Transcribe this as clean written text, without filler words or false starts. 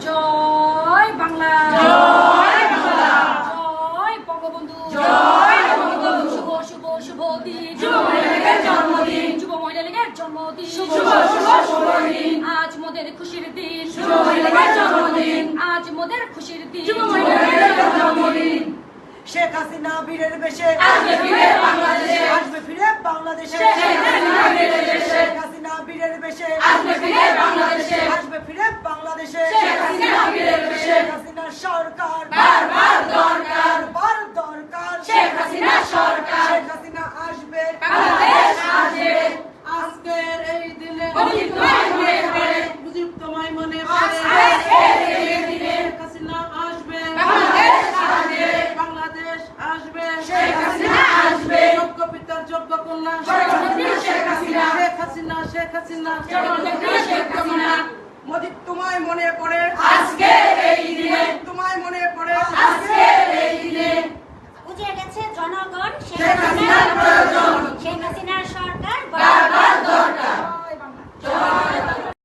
জয় বাংলা, জয় বাংলা, জয় বঙ্গবন্ধু, জয় বঙ্গবন্ধু। শুভ শুভ শুভ দিন, যুব মহিলা লীগের জন্মদিন, যুব মহিলা লীগের জন্মদিন, শুভ শুভ শুভ দিন, আজ মোদের খুশির দিন, যুব মহিলা লীগের জন্মদিন, আজ মোদের খুশির দিন, যুব মহিলা লীগের জন্মদিন। শেখ হাসিনা বীরের বেশে আসবে ফিরে বাংলাদেশে, আসবে ফিরে বাংলাদেশে। শেখ হাসিনা বীরের বেশে, শেখ হাসিনা বীরের বেশে আসবে ফিরে বাংলাদেশে, আসবে ফিরে বাংলাদেশে। শেখ হাসিনা বীরের বেশে, শেখ হাসিনা সরকার বারবার দরকার, বার দরকার। শেখ হাসিনা সরকার, শেখ হাসিনা আসবে, বাংলাদেশ আসবে। আজকের এই দিনে মুজিব তোমায় মনে পড়ে, মুজিব তোমায় মনে পড়ে। আজকের এই দিনে শেখ হাসিনা আসবে, বাংলাদেশ আসবে, বাংলাদেশ আসবে। শেখ হাসিনা আসবে। যোগ্য পিতার যোগ্য কন্যা জননেত্রী শেখ হাসিনা, শেখ হাসিনা, শেখ হাসিনা। জননেত্রী শেখ হাসিনা। মুজিব তোমায় মনে পড়ে, আজকের এই দিনে, তোমায় মনে পড়ে। আজকের এই দিনে বুঝে গেছে জনগণ শেখ হাসিনার প্রয়োজন, শেখ হাসিনা